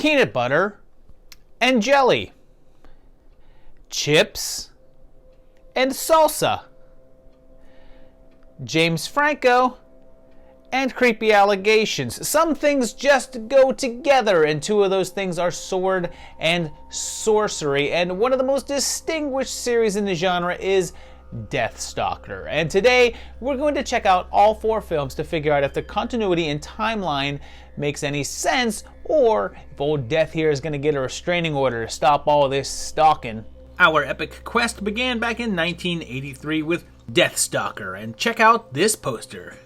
peanut butter and jelly, chips and salsa, James Franco and creepy allegations. Some things just go together, and two of those things are sword and sorcery. And one of the most distinguished series in the genre is Deathstalker. And today we're going to check out all four films to figure out if the continuity and timeline makes any sense, or if old Death here is going to get a restraining order to stop all this stalking. Our epic quest began back in 1983 with Deathstalker, and check out this poster.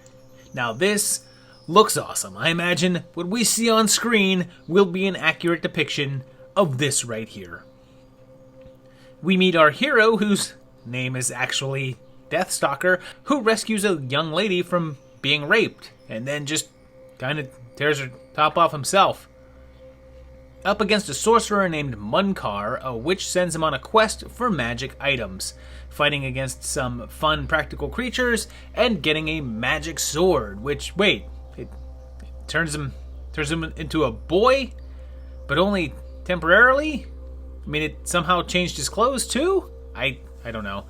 Now this looks awesome. I imagine what we see on screen will be an accurate depiction of this right here. We meet our hero, whose name is actually Deathstalker, who rescues a young lady from being raped, and then just kind of tears her top off himself. Up against a sorcerer named Munkar, a witch sends him on a quest for magic items, fighting against some fun practical creatures and getting a magic sword, which, wait, it turns him into a boy, but only temporarily? I mean, it somehow changed his clothes too? I don't know.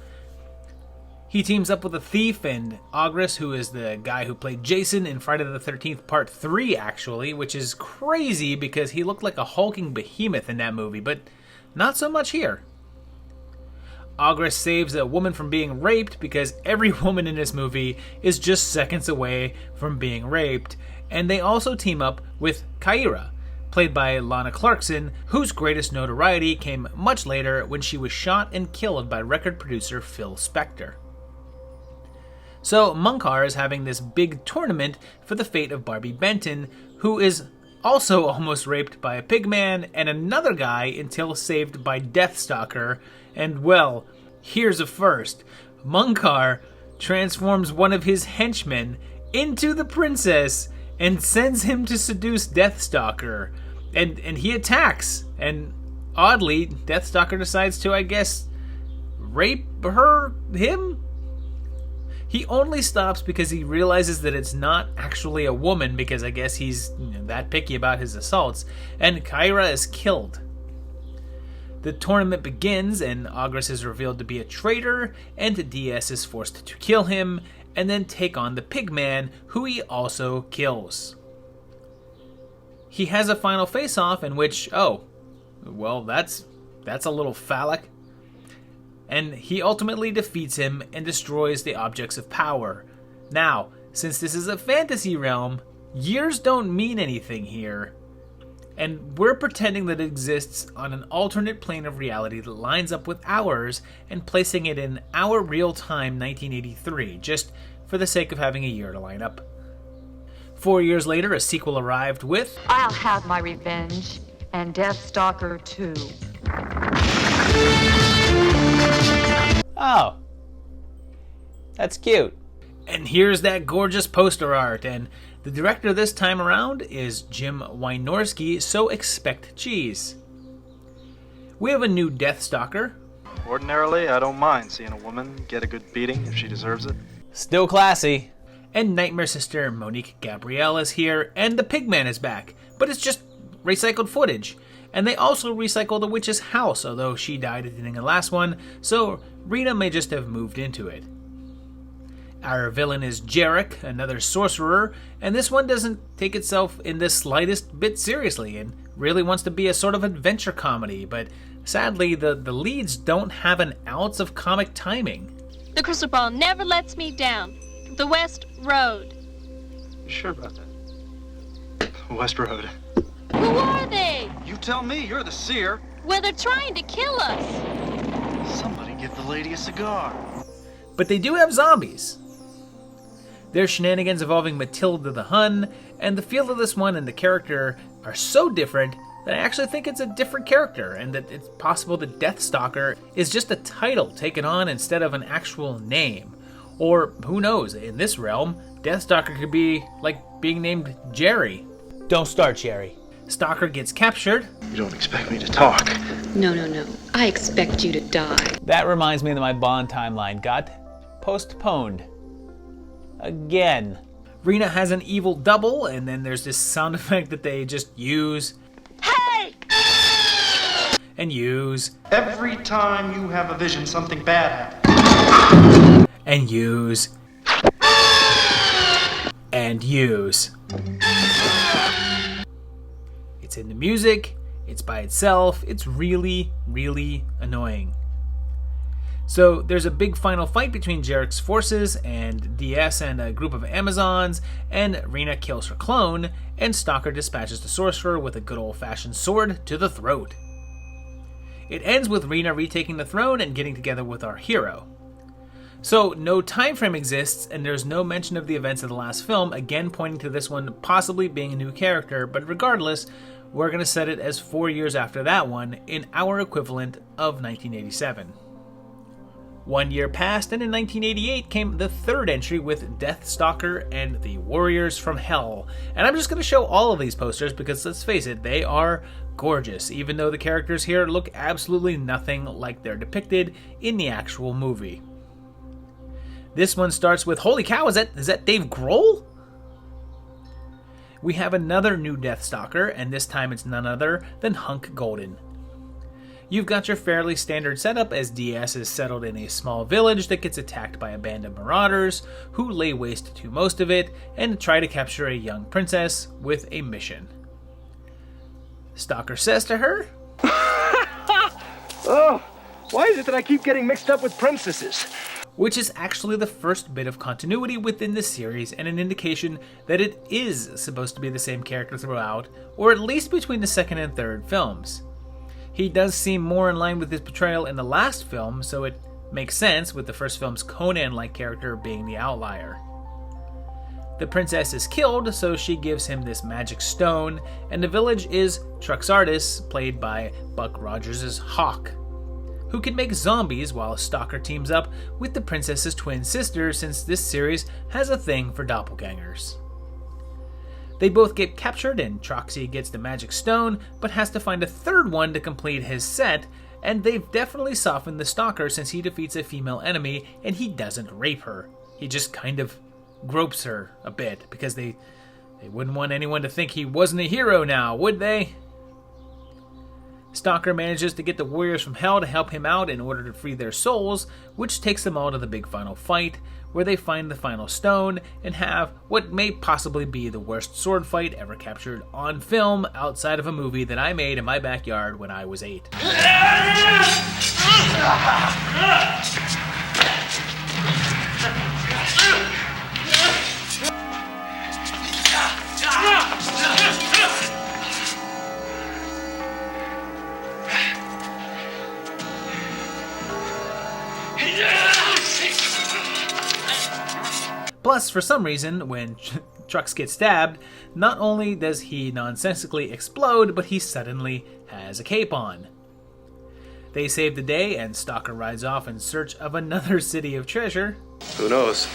He teams up with a thief and Ogris, who is the guy who played Jason in Friday the 13th Part 3, actually, which is crazy because he looked like a hulking behemoth in that movie, but not so much here. Ogris saves a woman from being raped because every woman in this movie is just seconds away from being raped, and they also team up with Kyra, played by Lana Clarkson, whose greatest notoriety came much later when she was shot and killed by record producer Phil Spector. So Munkar is having this big tournament for the fate of Barbie Benton, who is also almost raped by a pigman and another guy until saved by Deathstalker. And well, here's a first. Munkar transforms one of his henchmen into the princess and sends him to seduce Deathstalker. And he attacks. And oddly, Deathstalker decides to, I guess, rape him? He only stops because he realizes that it's not actually a woman, because I guess he's that picky about his assaults, and Kyra is killed. The tournament begins, and Ogris is revealed to be a traitor, and DS is forced to kill him, and then take on the Pigman, who he also kills. He has a final face-off in which, oh, well, that's a little phallic. And he ultimately defeats him and destroys the objects of power. Now, since this is a fantasy realm, years don't mean anything here. And we're pretending that it exists on an alternate plane of reality that lines up with ours and placing it in our real-time 1983, just for the sake of having a year to line up. 4 years later, a sequel arrived with I'll Have My Revenge and Deathstalker 2. Oh, that's cute. And here's that gorgeous poster art, and the director this time around is Jim Wynorski, so expect cheese. We have a new Deathstalker. Ordinarily, I don't mind seeing a woman get a good beating if she deserves it. Still classy. And Nightmare Sister Monique Gabrielle is here, and the Pigman is back, but it's just recycled footage. And they also recycled the witch's house, although she died at the end of the last one, so Rita may just have moved into it. Our villain is Jarek, another sorcerer, and this one doesn't take itself in the slightest bit seriously and really wants to be a sort of adventure comedy, but sadly the leads don't have an ounce of comic timing. The crystal ball never lets me down. The West Road. You sure about that? West Road. Who are they? You tell me, you're the seer. Well, they're trying to kill us. Somebody give the lady a cigar. But they do have zombies. Their shenanigans involving Matilda the Hun, and the feel of this one and the character are so different that I actually think it's a different character, and that it's possible that Deathstalker is just a title taken on instead of an actual name. Or, who knows, in this realm, Deathstalker could be like being named Jerry. Don't start, Jerry. Stalker gets captured. You don't expect me to talk. No. I expect you to die. That reminds me that my Bond timeline got postponed. Again. Rena has an evil double, and then there's this sound effect that they just use. Hey! and use, Every time you have a vision, something bad happens. and use, and use. It's in the music, it's by itself, it's really, really annoying. So there's a big final fight between Jarek's forces and DS and a group of Amazons, and Rena kills her clone, and Stalker dispatches the sorcerer with a good old-fashioned sword to the throat. It ends with Rena retaking the throne and getting together with our hero. So no time frame exists, and there's no mention of the events of the last film, again pointing to this one possibly being a new character, but regardless, we're going to set it as 4 years after that one, in our equivalent of 1987. 1 year passed, and in 1988 came the third entry with Deathstalker and the Warriors from Hell. And I'm just going to show all of these posters because, let's face it, they are gorgeous, even though the characters here look absolutely nothing like they're depicted in the actual movie. This one starts with, holy cow, is that Dave Grohl? We have another new Deathstalker, and this time it's none other than Hunk Golden. You've got your fairly standard setup as DS is settled in a small village that gets attacked by a band of marauders who lay waste to most of it and try to capture a young princess with a mission. Stalker says to her, Oh, why is it that I keep getting mixed up with princesses? which is actually the first bit of continuity within the series and an indication that it is supposed to be the same character throughout, or at least between the second and third films. He does seem more in line with his portrayal in the last film, so it makes sense with the first film's Conan-like character being the outlier. The princess is killed, so she gives him this magic stone, and the village is Truxardus, played by Buck Rogers' Hawk, who can make zombies while Stalker teams up with the princess's twin sister, since this series has a thing for doppelgangers. They both get captured, and Troxy gets the magic stone, but has to find a third one to complete his set, and they've definitely softened the Stalker since he defeats a female enemy and he doesn't rape her. He just kind of gropes her a bit, because they wouldn't want anyone to think he wasn't a hero now, would they? Stalker manages to get the Warriors from Hell to help him out in order to free their souls, which takes them all to the big final fight, where they find the final stone and have what may possibly be the worst sword fight ever captured on film outside of a movie that I made in my backyard when I was 8. Plus, for some reason, when Trux gets stabbed, not only does he nonsensically explode, but he suddenly has a cape on. They save the day, and Stalker rides off in search of another city of treasure. Who knows?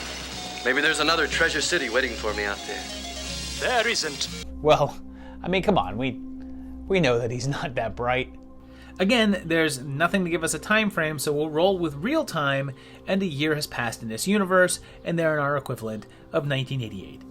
Maybe there's another treasure city waiting for me out there. There isn't. Well, I mean, come on, we know that he's not that bright. Again, there's nothing to give us a time frame, so we'll roll with real time, and a year has passed in this universe, and they're in our equivalent of 1988.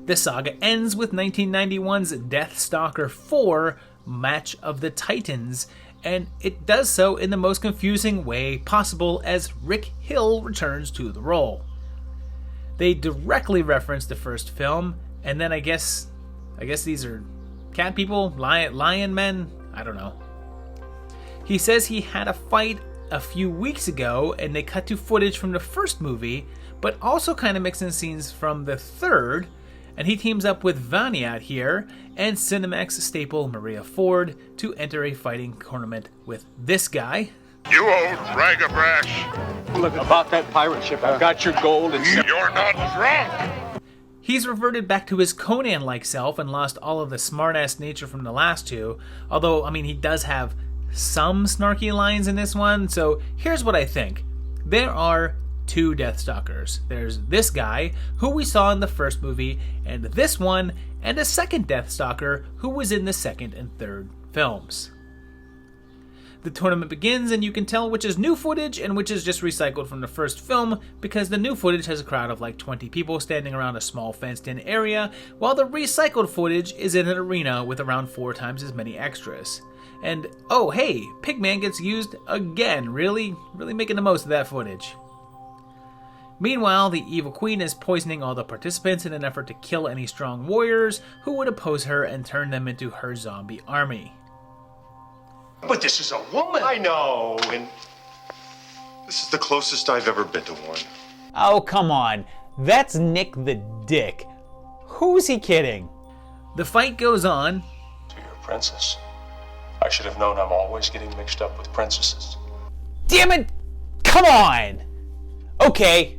The saga ends with 1991's Deathstalker 4, Match of the Titans, and it does so in the most confusing way possible as Rick Hill returns to the role. They directly reference the first film, and then I guess these are cat people? Lion men? I don't know. He says he had a fight a few weeks ago, and they cut to footage from the first movie, but also kind of mix in scenes from the third, and he teams up with Vaniat here, and Cinemax staple Maria Ford to enter a fighting tournament with this guy. You old ragabrash. Look, about that pirate ship, I've got your gold and... You're not drunk. He's reverted back to his Conan-like self and lost all of the smart-ass nature from the last two, although, I mean, he does have some snarky lines in this one, so here's what I think. There are two Deathstalkers. There's this guy, who we saw in the first movie, and this one, and a second Deathstalker, who was in the second and third films. The tournament begins, and you can tell which is new footage and which is just recycled from the first film, because the new footage has a crowd of like 20 people standing around a small fenced-in area, while the recycled footage is in an arena with around 4 times as many extras. And oh hey, Pigman gets used again, really making the most of that footage. Meanwhile, the evil queen is poisoning all the participants in an effort to kill any strong warriors who would oppose her and turn them into her zombie army. But this is a woman. I know, and this is the closest I've ever been to one. Oh, come on. That's Nick the Dick. Who's he kidding? The fight goes on. To your princess. I should have known I'm always getting mixed up with princesses. Damn it! Come on! Okay.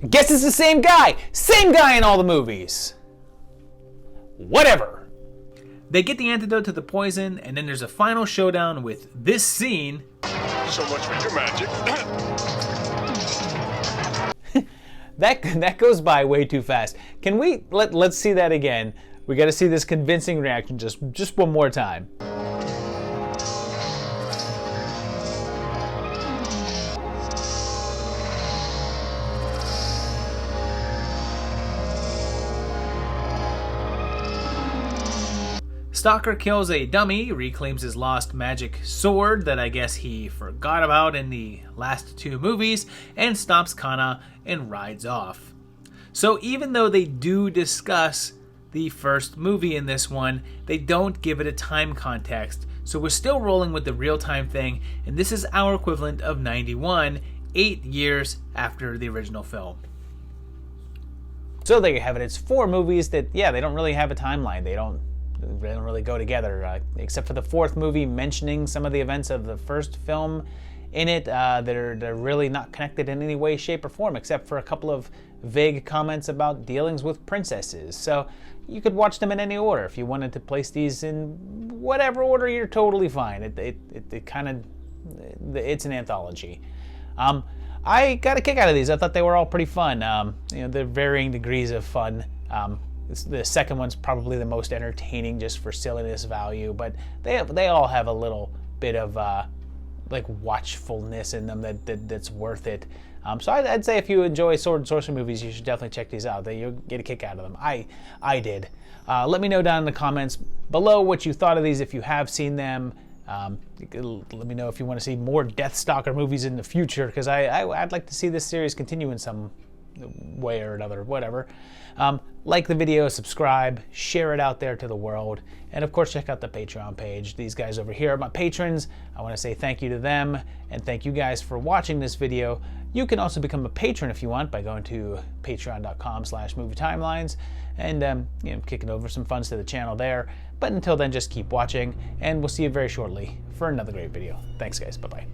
I guess it's the same guy. Same guy in all the movies. Whatever. They get the antidote to the poison, and then there's a final showdown with this scene. So much for your magic. That goes by way too fast. Can we let's see that again? We got to see this convincing reaction just one more time. Stalker kills a dummy, reclaims his lost magic sword that I guess he forgot about in the last 2 movies, and stops Kana and rides off. So even though they do discuss the first movie in this one, they don't give it a time context. So we're still rolling with the real-time thing, and this is our equivalent of 91, 8 years after the original film. So there you have it. It's 4 movies that, yeah, they don't really have a timeline. They don't really go together, except for the 4th movie mentioning some of the events of the first film in it. They're really not connected in any way, shape, or form, except for a couple of vague comments about dealings with princesses. So you could watch them in any order. If you wanted to place these in whatever order, you're totally fine. It's an anthology. I got a kick out of these. I thought they were all pretty fun. They're varying degrees of fun. The second one's probably the most entertaining just for silliness value, but they all have a little bit of like watchfulness in them that's worth it. So I'd say if you enjoy sword and sorcery movies, you should definitely check these out. You'll get a kick out of them. I did. Let me know down in the comments below what you thought of these if you have seen them. Let me know if you want to see more Deathstalker movies in the future, because I'd like to see this series continue in some way or another, whatever. Like the video, subscribe, share it out there to the world, and of course check out the Patreon page. These guys over here are my patrons. I want to say thank you to them, and thank you guys for watching this video. You can also become a patron if you want by going to patreon.com/movietimelines and kicking over some funds to the channel there. But until then, just keep watching, and we'll see you very shortly for another great video. Thanks guys, bye-bye.